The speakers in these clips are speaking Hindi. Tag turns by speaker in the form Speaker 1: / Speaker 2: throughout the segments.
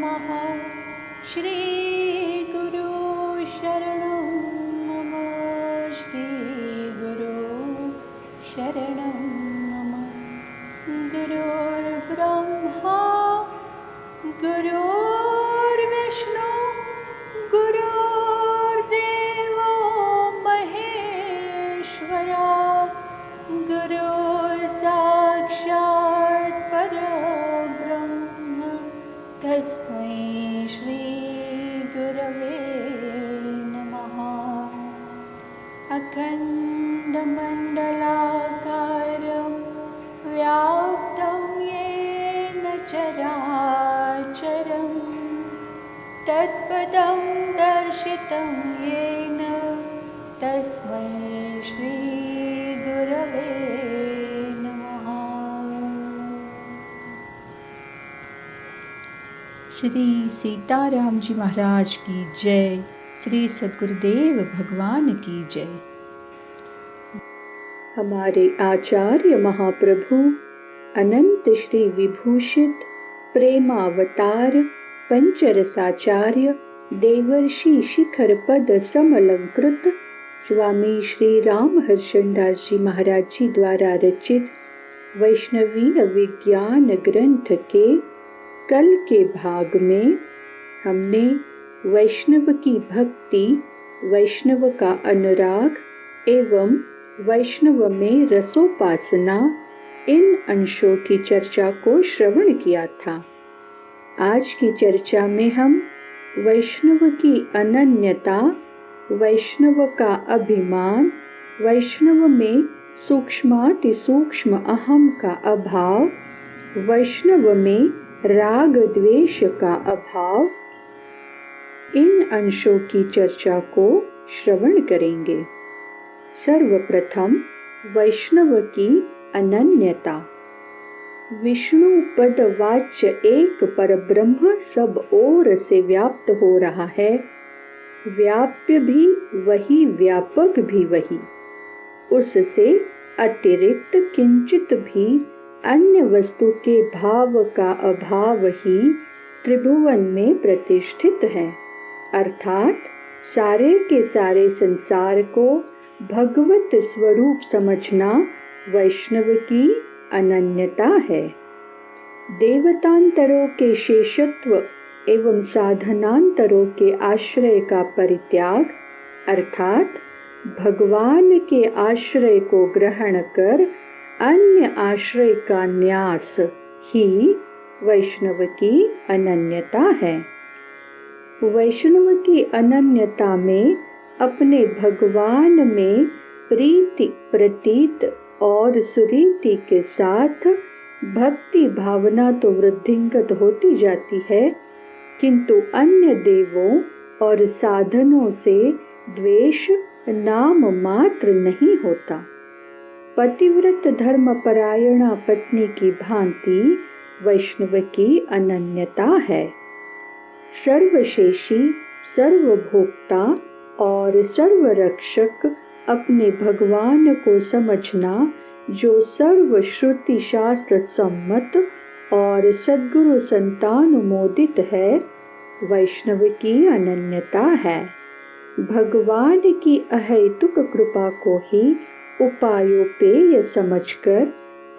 Speaker 1: नमः। श्री गुरु शरणं मम। श्री गुरु शरणं मम। गुरुर्ब्रह्मा गुरुर्विष्णु गुरुर्देवो महेश्वरा। गुरु साक्षात् परब्रह्म तस्मै श्री गुरवे नमः। अखण्डमण्डलाकारं व्याप्तं येन चराचरं तत्पदं दर्शितं येन तस्मै श्री गुरवे नमः।
Speaker 2: श्री सीताराम जी महाराज की जय। श्री सद्गुरुदेव भगवान की जय।
Speaker 3: हमारे आचार्य महाप्रभु अनंत श्री विभूषित प्रेमावतार पंचरसाचार्य देवर्षि शिखर पद समलंकृत स्वामी श्री राम हर्षणदास जी महाराज जी द्वारा रचित वैष्णवीय विज्ञान ग्रंथ के कल के भाग में हमने वैष्णव की भक्ति, वैष्णव का अनुराग एवं वैष्णव में रसोपासना इन अंशों की चर्चा को श्रवण किया था। आज की चर्चा में हम वैष्णव की अनन्यता, वैष्णव का अभिमान, वैष्णव में सूक्ष्माति सूक्ष्म अहम का अभाव, वैष्णव में राग द्वेष का अभाव, इन अंशों की चर्चा को श्रवण करेंगे। सर्वप्रथम वैष्णव की अनन्यता। विष्णु पद वाच्य एक परब्रह्म सब ओर से व्याप्त हो रहा है। व्याप्य भी वही, व्यापक भी वही। उससे अतिरिक्त किंचित भी अन्य वस्तु के भाव का अभाव ही त्रिभुवन में प्रतिष्ठित है। अर्थात सारे के सारे संसार को भगवत स्वरूप समझना वैष्णव की अनन्यता है। देवतांतरों के शेषत्व एवं साधनांतरों के आश्रय का परित्याग अर्थात भगवान के आश्रय को ग्रहण कर अन्य आश्रय का न्यास ही वैष्णव की अनन्यता है। वैष्णव की अनन्यता में अपने भगवान में प्रीति प्रतीत और सुरीति के साथ भक्ति भावना तो वृद्धिंगत होती जाती है, किंतु अन्य देवों और साधनों से द्वेष नाम मात्र नहीं होता। पतिव्रत धर्मपरायणा पत्नी की भांति वैष्णव की अनन्यता है। सर्वशेषी, सर्वभोक्ता और सर्वरक्षक अपने भगवान को समझना जो सर्व श्रुति शास्त्र सम्मत और सद्गुरु संतानुमोदित है, वैष्णव की अनन्यता है। भगवान की अहेतुक कृपा को ही उपायोपेय समझकर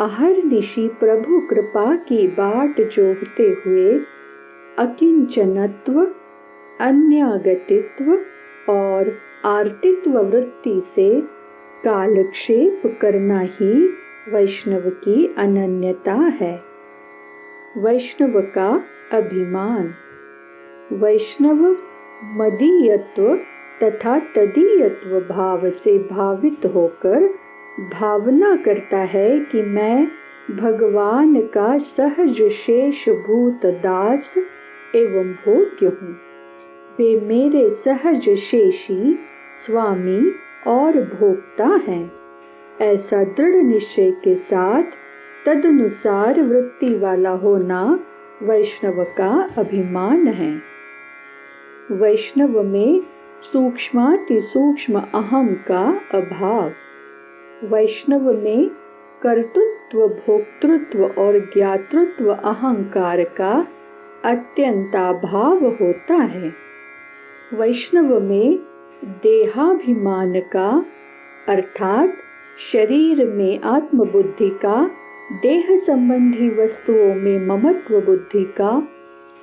Speaker 3: अहर्निशि प्रभु कृपा की बाट जोहते हुए अकिंचनत्व, अन्यागतित्व और आर्तित्व वृत्ति से कालक्षेप करना ही वैष्णव की अनन्यता है। वैष्णव का अभिमान। वैष्णव मदीयत्व तथा तदीयत्व भाव से भावित होकर भावना करता है कि मैं भगवान का सहज शेष भूत दास एवं भोग्य हूँ। वे मेरे सहज शेषी स्वामी और भोक्ता हैं। ऐसा दृढ़ निश्चय के साथ तदनुसार वृत्ति वाला होना वैष्णव का अभिमान है। वैष्णव में सूक्ष्माति सूक्ष्म अहम का अभाव। वैष्णव में कर्तृत्व, भोक्तृत्व और ज्ञातृत्व अहंकार का अत्यंताभाव होता है। वैष्णव में देहाभिमान का अर्थात शरीर में आत्मबुद्धि का, देह संबंधी वस्तुओं में ममत्व बुद्धि का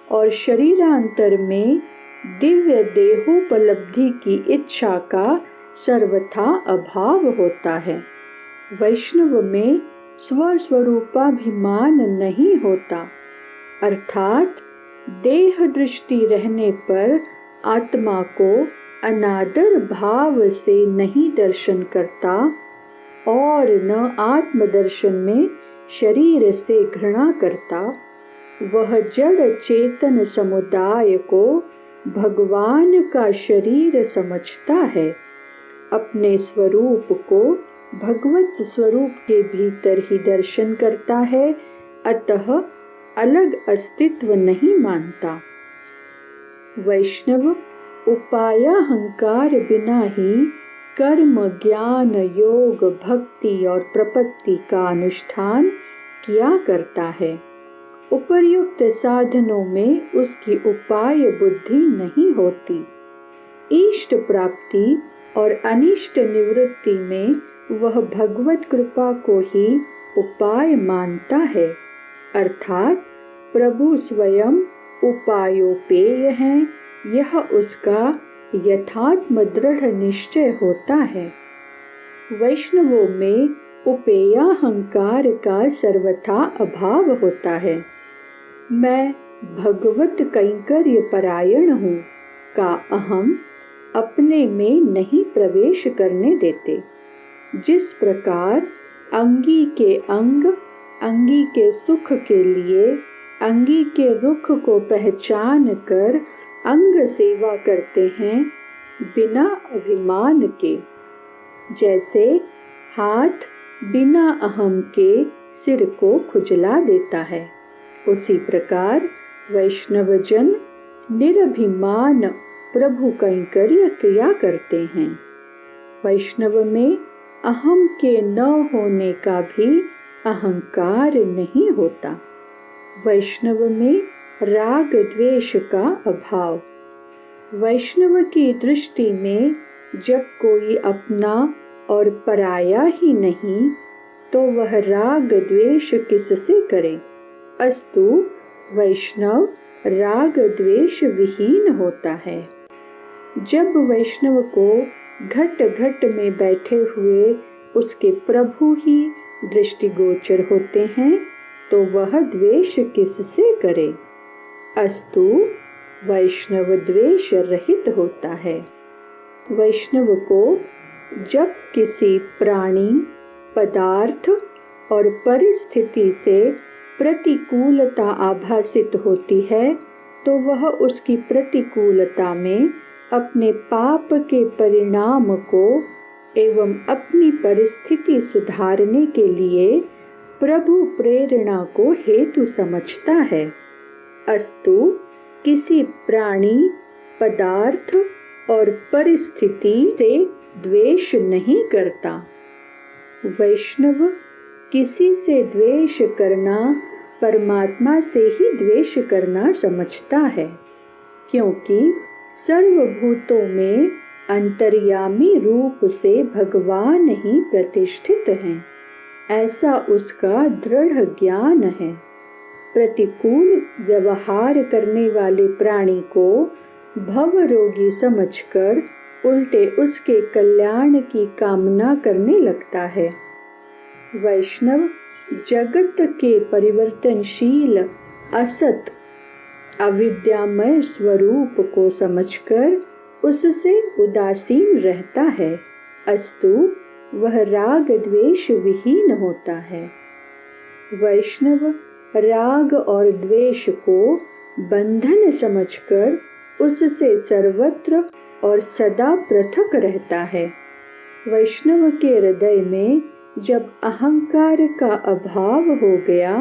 Speaker 3: और शरीरांतर में दिव्य देहोपलब्धि की इच्छा का सर्वथा अभाव होता है। वैष्णव में स्वस्वरूपाभिमान नहीं होता, अर्थात देह दृष्टि रहने पर आत्मा को अनादर भाव से नहीं दर्शन करता और न आत्मदर्शन में शरीर से घृणा करता। वह जड़ चेतन समुदाय को भगवान का शरीर समझता है, अपने स्वरूप को भगवत स्वरूप के भीतर ही दर्शन करता है, अतः अलग अस्तित्व नहीं मानता। वैष्णव उपायाहंकार बिना ही कर्म, ज्ञान, योग, भक्ति और प्रपत्ति का अनुष्ठान किया करता है। उपर्युक्त साधनों में उसकी उपाय बुद्धि नहीं होती। इष्ट प्राप्ति और अनिष्ट निवृत्ति में वह भगवत कृपा को ही उपाय मानता है, अर्थात प्रभु स्वयं उपायोपेय हैं, यह उसका यथात्म दृढ़ निश्चय होता है। वैष्णवों में उपेयाहंकार का सर्वथा अभाव होता है। मैं भगवत कैंकर्य परायण हूँ का अहम अपने में नहीं प्रवेश करने देते। जिस प्रकार अंगी के अंग अंगी के सुख के लिए अंगी के रुख को पहचान कर अंग सेवा करते हैं बिना अभिमान के, जैसे हाथ बिना अहम के सिर को खुजला देता है, उसी प्रकार वैष्णवजन निरभिमान प्रभु कैंकर्य किया करते हैं। वैष्णव में अहम के न होने का भी अहंकार नहीं होता। वैष्णव में राग द्वेष का अभाव। वैष्णव की दृष्टि में जब कोई अपना और पराया ही नहीं तो वह राग द्वेष किससे करे। अस्तु वैष्णव राग द्वेष विहीन होता है। जब वैष्णव को घट घट में बैठे हुए उसके प्रभु ही दृष्टिगोचर होते हैं तो वह द्वेष किससे करे। अस्तु वैष्णव द्वेष रहित होता है। वैष्णव को जब किसी प्राणी, पदार्थ और परिस्थिति से प्रतिकूलता आभासित होती है तो वह उसकी प्रतिकूलता में अपने पाप के परिणाम को एवं अपनी परिस्थिति सुधारने के लिए प्रभु प्रेरणा को हेतु समझता है। अस्तु किसी प्राणी, पदार्थ और परिस्थिति से द्वेष नहीं करता। वैष्णव किसी से द्वेष करना परमात्मा से ही द्वेष करना समझता है, क्योंकि सर्वभूतों में अंतर्यामी रूप से भगवान ही प्रतिष्ठित हैं, ऐसा उसका दृढ़ ज्ञान है। प्रतिकूल व्यवहार करने वाले प्राणी को भवरोगी समझकर उल्टे उसके कल्याण की कामना करने लगता है। वैष्णव जगत के परिवर्तनशील असत अविद्यामय स्वरूप को समझकर उससे उदासीन रहता है। अस्तु वह राग द्वेष विहीन होता है। वैष्णव राग और द्वेष को बंधन समझकर उससे सर्वत्र और सदा पृथक रहता है। वैष्णव के हृदय में जब अहंकार का अभाव हो गया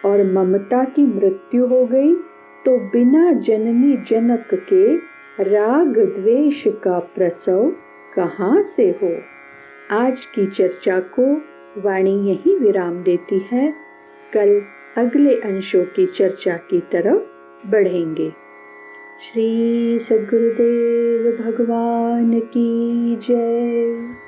Speaker 3: और ममता की मृत्यु हो गई तो बिना जननी जनक के राग द्वेष का प्रसव कहाँ से हो। आज की चर्चा को वाणी यहीं विराम देती है। कल अगले अंशों की चर्चा की तरफ बढ़ेंगे। श्री सद्गुरुदेव भगवान की जय।